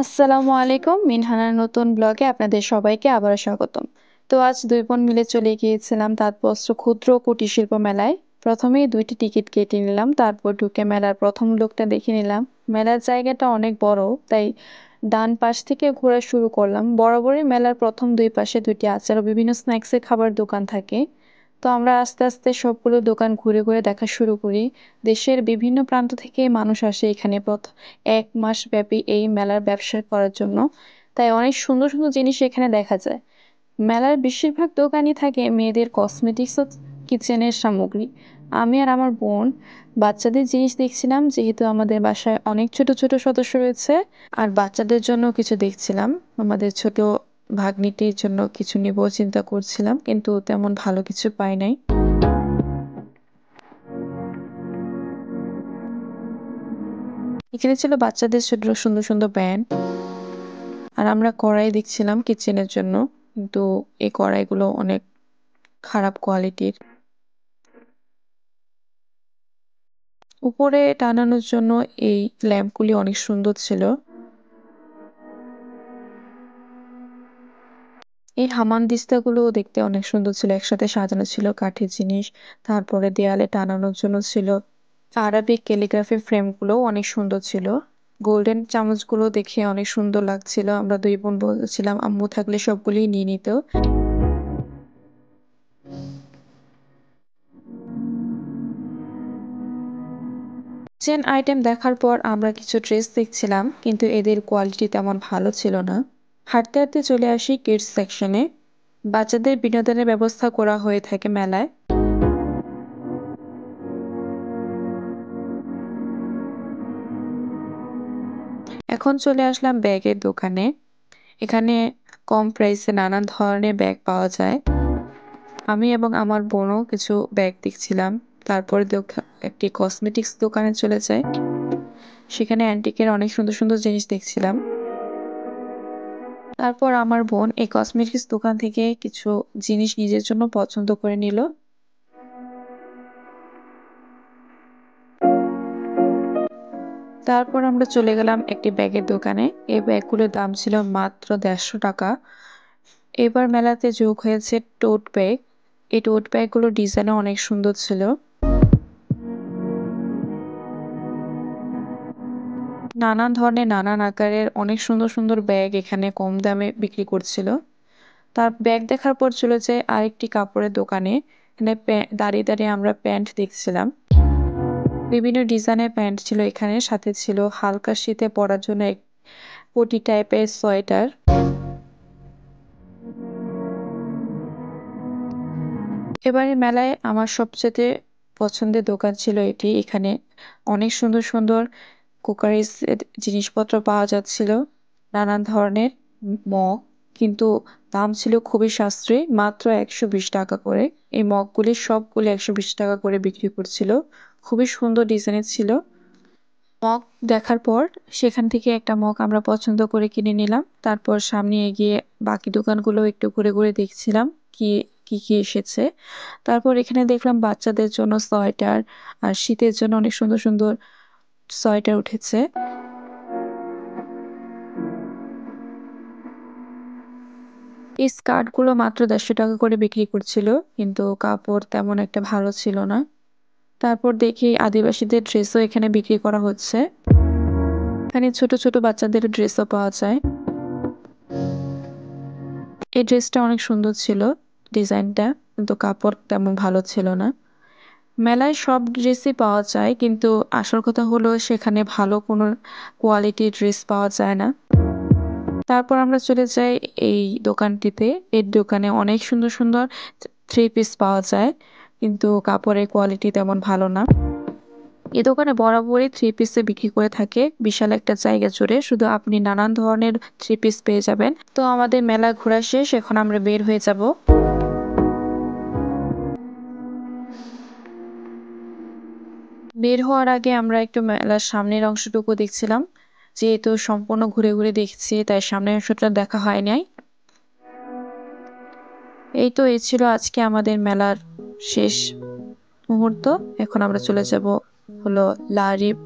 আসসালামু আলাইকুম। মিনহানার নতুন ব্লগে আপনাদের সবাইকে আবারও স্বাগতম। তো আজ ২ বোন মিলে চলে গিয়েছিলাম তাঁতবস্ত্র ক্ষুদ্র ও কুটির শিল্প মেলায়। প্রথমেই ২ টি টিকিট কেটে নিলাম। তারপর ঢুকে মেলার ১ম লুকটা দেখে নিলাম। মেলার জায়গাটা অনেক বড়, তাই ডান পাশ থেকে ঘোরা শুরু করলাম। বরাবরই মেলার ১ম ২ পাশে ২ টি আচার ও বিভিন্ন স্ন্যাকসের খাবার দোকান থাকে। তো আমরা আস্তে আস্তে সবগুলো দোকান ঘুরে ঘুরে দেখা শুরু করি। দেশের বিভিন্ন প্রান্ত থেকে মানুষ আসে এখানে ১ মাস ব্যাপী এই মেলার ব্যবসা করার জন্য। তাই অনেক সুন্দর সুন্দর জিনিস এখানে দেখা যায়। মেলার বেশিরভাগ দোকানই থাকে মেয়েদের কসমেটিক্স ও কিচেনের সামগ্রী। আমি আর আমার বোন বাচ্চাদের জিনিস দেখছিলাম, যেহেতু আমাদের বাসায় অনেক ছোট ছোট সদস্য রয়েছে। আর বাচ্চাদের জন্য কিছু দেখছিলাম। আমাদের ছোট ভাগ্নিটির জন্য কিছু নিবো চিন্তা করছিলাম, কিন্তু তেমন ভালো কিছু পাই নাই। এখানে ছিল বাচ্চাদের ছোট সুন্দর সুন্দর ব্যান্ড। আর আমরা কড়াই দেখছিলাম কিচেনের জন্য, কিন্তু এই কড়াইগুলো অনেক খারাপ কোয়ালিটির। উপরে টানানোর জন্য এই ল্যাম্পগুলি অনেক সুন্দর ছিল। এই হামানদিস্তাগুলো দেখতে অনেক সুন্দর ছিল, একসাথে সাজানো ছিল কাঠের জিনিস। তারপরে দেয়ালে টানানোর জন্য ছিল আরাবিক ক্যালিগ্রাফি ফ্রেমগুলোও অনেক সুন্দর ছিল। গোল্ডেন চামচগুলো দেখে অনেক সুন্দর লাগছিল। আমরা ২ বোন বলছিলাম আম্মু থাকলে সবগুলিই নিয়ে নিত। কিচেন আইটেম দেখার পর আমরা কিছু ড্রেস দেখছিলাম, কিন্তু এদের কোয়ালিটি তেমন ভালো ছিল না। হাঁটতে হাঁটতে চলে আসি কিডস সেকশনে। বাচ্চাদের বিনোদনের ব্যবস্থা করা হয়ে থাকে মেলায়। এখন চলে আসলাম ব্যাগের দোকানে। এখানে কম প্রাইসে নানান ধরনের ব্যাগ পাওয়া যায়। আমি এবং আমার বোনও কিছু ব্যাগ দেখছিলাম। তারপরে একটি কসমেটিক্স দোকানে চলে যাই। সেখানে অ্যান্টিকের অনেক সুন্দর সুন্দর জিনিস দেখছিলাম। তারপর আমার বোন এই কসমেটিক্স দোকান থেকে কিছু জিনিস নিজের জন্য পছন্দ করে নিল। তারপর আমরা চলে গেলাম একটি ব্যাগের দোকানে। এই ব্যাগগুলোর দাম ছিল মাত্র ১৫০ টাকা। এবার মেলাতে যোগ হয়েছে টোট ব্যাগ। এই টোট ব্যাগগুলোর ডিজাইনও অনেক সুন্দর ছিল। নানান ধরনের নানান আকারের অনেক সুন্দর সুন্দর ব্যাগ এখানে কম দামে বিক্রি করছিল। তার ব্যাগ দেখার পর চলে যাই আরেকটি কাপড়ের দোকানে। এখানে দাঁড়িয়ে দাঁড়িয়ে আমরা প্যান্ট দেখছিলাম। বিভিন্ন ডিজাইনের প্যান্ট ছিল এখানে, সাথে ছিল হালকা শীতে পরার জন্য এক কোটি টাইপের সোয়েটার। এবারে মেলায় আমার সবচেয়ে পছন্দের দোকান ছিল এটি। এখানে অনেক সুন্দর সুন্দর কুকারিজ জিনিসপত্র পাওয়া যাচ্ছিল, নানান ধরনের মগ, কিন্তু দাম ছিল খুবই সাশ্রয়ী, মাত্র ১২০ টাকা করে। এই মগগুলি সবগুলি ১২০ টাকা করে বিক্রি করছিল। খুবই সুন্দর ডিজাইনের ছিল। মগ দেখার পর সেখান থেকে একটা মগ আমরা পছন্দ করে কিনে নিলাম। তারপর সামনে এগিয়ে বাকি দোকানগুলো একটু ঘুরে ঘুরে দেখছিলাম কি কি কি এসেছে। তারপর এখানে দেখলাম বাচ্চাদের জন্য সোয়েটার, আর শীতের জন্য অনেক সুন্দর সুন্দর সোয়েটার উঠেছে। এই স্কার্টগুলো মাত্র ১৫০ টাকা করে বিক্রি করছিল, কিন্তু কাপড় তেমন একটা ভালো ছিল না। তারপর দেখি আদিবাসীদের ড্রেসও এখানে বিক্রি করা হচ্ছে। এখানে ছোট ছোট বাচ্চাদের ড্রেসও পাওয়া যায়। এই ড্রেসটা অনেক সুন্দর ছিল ডিজাইনটা, কিন্তু কাপড় তেমন ভালো ছিল না। মেলায় সব ড্রেসই পাওয়া যায়, কিন্তু আসল কথা হলো সেখানে ভালো কোনো কোয়ালিটির ড্রেস পাওয়া যায় না। তারপর আমরা চলে যাই এই দোকানটিতে। এর দোকানে অনেক সুন্দর সুন্দর থ্রি পিস পাওয়া যায়, কিন্তু কাপড়ের কোয়ালিটি তেমন ভালো না। এই দোকানে বরাবরই থ্রি পিসে বিক্রি করে থাকে বিশাল একটা জায়গা জুড়ে। শুধু আপনি নানান ধরনের থ্রি পিস পেয়ে যাবেন। তো আমাদের মেলা ঘোরা শেষ, এখন আমরা বের হয়ে যাব। বের হওয়ার আগে আমরা একটু মেলার সামনের অংশটুকু দেখছিলাম। যেহেতু সম্পূর্ণ ঘুরে ঘুরে দেখছি, তাই সামনের অংশটা দেখা হয় নাই। এই ছিল আজকে আমাদের মেলার শেষ মুহূর্ত। এখন আমরা চলে যাব হলো লারিব।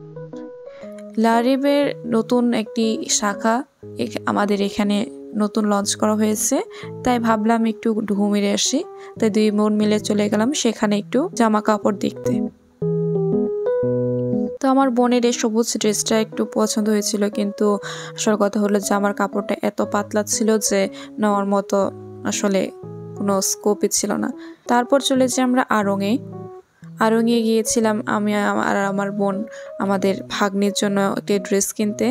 লারিবের নতুন একটি শাখা আমাদের এখানে নতুন লঞ্চ করা হয়েছে, তাই ভাবলাম একটু ঢু মেরে আসি। তাই 2 বোন মিলে চলে গেলাম সেখানে একটু জামা কাপড় দেখতে। তো আমার বোনের এই সবুজ ড্রেসটা একটু পছন্দ হয়েছিল, কিন্তু আসল কথা হলো যে আমার কাপড়টা এত পাতলা ছিল যে নেওয়ার মতো আসলে কোনো স্কোপই ছিল না। তারপর চলে যাই আমরা আড়ংয়ে গিয়েছিলাম আমি আর আমার বোন আমাদের ভাগ্নির জন্য একটা ড্রেস কিনতে।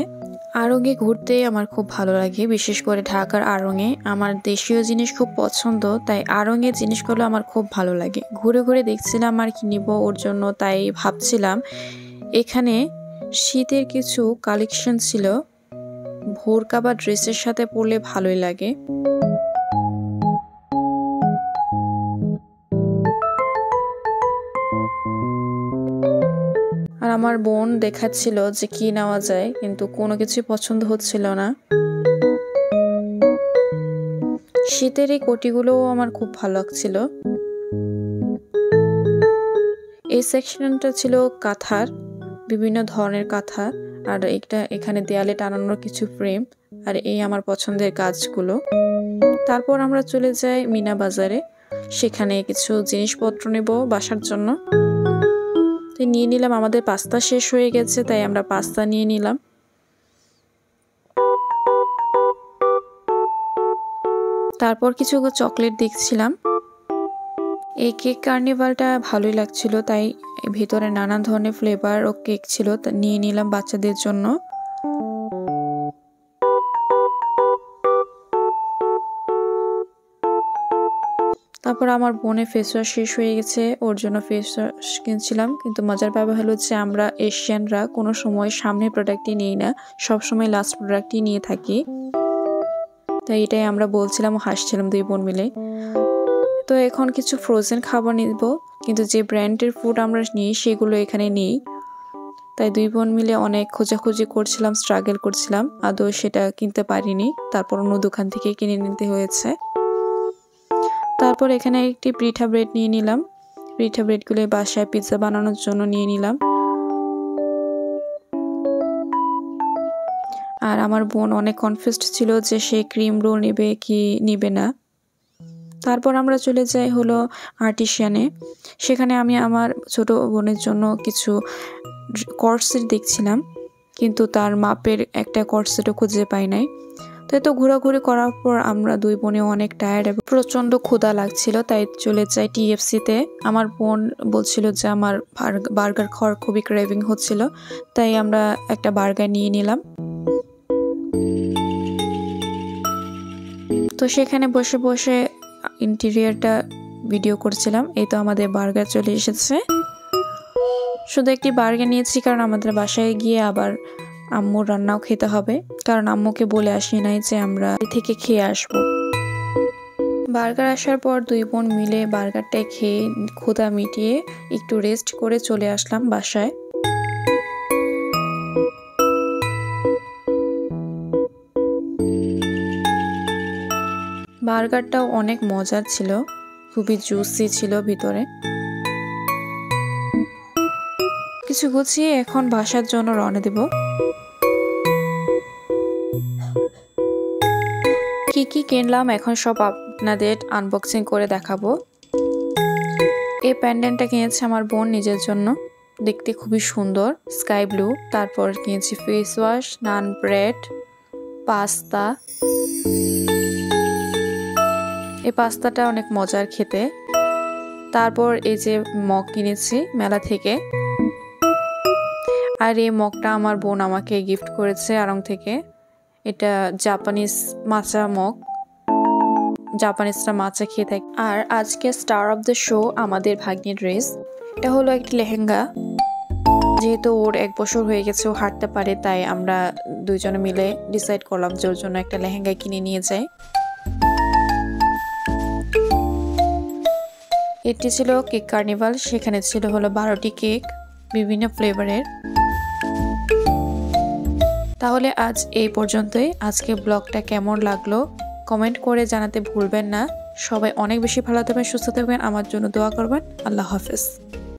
আড়ংয়ে ঘুরতে আমার খুব ভালো লাগে, বিশেষ করে ঢাকার আড়ংয়ে। আমার দেশীয় জিনিস খুব পছন্দ, তাই আড়ংয়ের জিনিসগুলো আমার খুব ভালো লাগে। ঘুরে ঘুরে দেখছিলাম আর কি নিব ওর জন্য, তাই ভাবছিলাম এখানে শীতের কিছু কালেকশন ছিল, ভোরকা বা ড্রেসের সাথে পরলে ভালোই লাগে। আর আমার বোন দেখাচ্ছিল যে কি নেওয়া যায়, কিন্তু কোনো কিছুই পছন্দ হচ্ছিল না। শীতের এই কোটিগুলোও আমার খুব ভালো লাগছিল। এই সেকশনটা ছিল কাঁথার, বিভিন্ন ধরনের কাঁথা, আর এখানে দেয়ালে টানানোর কিছু ফ্রেম, আর এই আমার পছন্দের কাজগুলো। তারপর আমরা চলে যাই মিনা বাজারে, সেখানে কিছু জিনিসপত্র নেব বাসার জন্য। তো নিয়ে নিলাম, আমাদের পাস্তা শেষ হয়ে গেছে তাই আমরা পাস্তা নিয়ে নিলাম। তারপর কিছু চকলেট দেখছিলাম। এই কেক কার্নিভালটা ভালোই লাগছিল, তাই ভিতরে নানান ধরনের ফ্লেভার ও কেক ছিল, তা নিয়ে নিলাম বাচ্চাদের জন্য। তারপর আমার বোনের ফেস ওয়াশ শেষ হয়ে গেছে, ওর জন্য ফেস ওয়াশ কিনছিলাম। কিন্তু মজার ব্যাপার হলো যে আমরা এশিয়ানরা কোনো সময় সামনের প্রোডাক্টই নিই না, সবসময় লাস্ট প্রোডাক্টই নিয়ে থাকি। তাই এটাই আমরা বলছিলাম, হাসছিলাম 2 বোন মিলে। তো এখন কিছু ফ্রোজেন খাবার নিব, কিন্তু যে ব্র্যান্ডের ফুড আমরা নিই সেগুলো এখানে নেই। তাই 2 বোন মিলে অনেক খোঁজাখুঁজি করছিলাম, স্ট্রাগল করছিলাম, আদৌ সেটা কিনতে পারিনি। তারপর অন্য দোকান থেকে কিনে নিতে হয়েছে। তারপর এখানে একটি পিঠা ব্রেড নিয়ে নিলাম। পিঠা ব্রেডগুলো বাসায় পিৎজা বানানোর জন্য নিয়ে নিলাম। আর আমার বোন অনেক কনফিউজড ছিল যে সে ক্রিম রোল নেবে কি নেবে না। তারপর আমরা চলে যাই হলো আর্টিশিয়ানে, সেখানে আমি আমার ছোট বোনের জন্য কিছু কর্ডসেট দেখছিলাম, কিন্তু তার মাপের একটা কর্ডসেটও খুঁজে পাই নাই। তো এত ঘোরাঘুরি করার পর আমরা 2 বোনে অনেক টায়ার্ড এবং প্রচণ্ড ক্ষুধা লাগছিল, তাই চলে যাই TFC-তে। আমার বোন বলছিল যে আমার বার্গার খাওয়ার খুবই ক্রেভিং হচ্ছিল, তাই আমরা একটা বার্গার নিয়ে নিলাম। তো সেখানে বসে বসে ইন্টেরিয়রটা ভিডিও করছিলাম। এই তো আমাদের বার্গার চলে এসেছে। শুধু একটি বার্গার নিয়েছি, কারণ আমাদের বাসায় গিয়ে আবার আম্মুর রান্নাও খেতে হবে, কারণ আম্মুকে বলে আসি নাই যে আমরা থেকে খেয়ে আসবো। বার্গার আসার পর 2 বোন মিলে বার্গারটা খেয়ে ক্ষুধা মিটিয়ে একটু রেস্ট করে চলে আসলাম বাসায়। বার্গারটাও অনেক মজার ছিল, খুবই জুসি ছিল ভিতরে। কিছু গুছিয়ে এখন বাসার জন্য রওনা দেব। কি কি কিনলাম এখন সব আপনাদের আনবক্সিং করে দেখাবো। এই প্যান্ডেন্টটা কিনেছে আমার বোন নিজের জন্য, দেখতে খুবই সুন্দর, স্কাই ব্লু। তারপর কিনেছি ফেস ওয়াশ, নান ব্রেড, পাস্তা। এই পাস্তাটা অনেক মজার খেতে। তারপর এই যে মগ কিনেছি মেলা থেকে, আর এই মগটা আমার বোন আমাকে গিফট করেছে আড়ং থেকে। এটা জাপানিজ মাচা মগ, জাপানিজরা মাচা খেয়ে থাকে। আর আজকে স্টার অফ দ্য শো আমাদের ভাগ্নির ড্রেস। এটা হলো একটি লেহেঙ্গা, যেহেতু ওর 1 বছর হয়ে গেছে, ও হাঁটতে পারে, তাই আমরা 2 জনে মিলে ডিসাইড করলাম যে ওর জন্য একটা লেহেঙ্গা কিনে নিয়ে যাই। এটি ছিল কেক কার্নিভাল, সেখানে ছিল হলো 12টি কেক বিভিন্ন ফ্লেভারের। তাহলে আজ এই পর্যন্তই। আজকে ব্লগটা কেমন লাগলো কমেন্ট করে জানাতে ভুলবেন না। সবাই অনেক বেশি ভালো থাকবেন, সুস্থ থাকবেন, আমার জন্য দোয়া করবেন। আল্লাহ হাফেজ।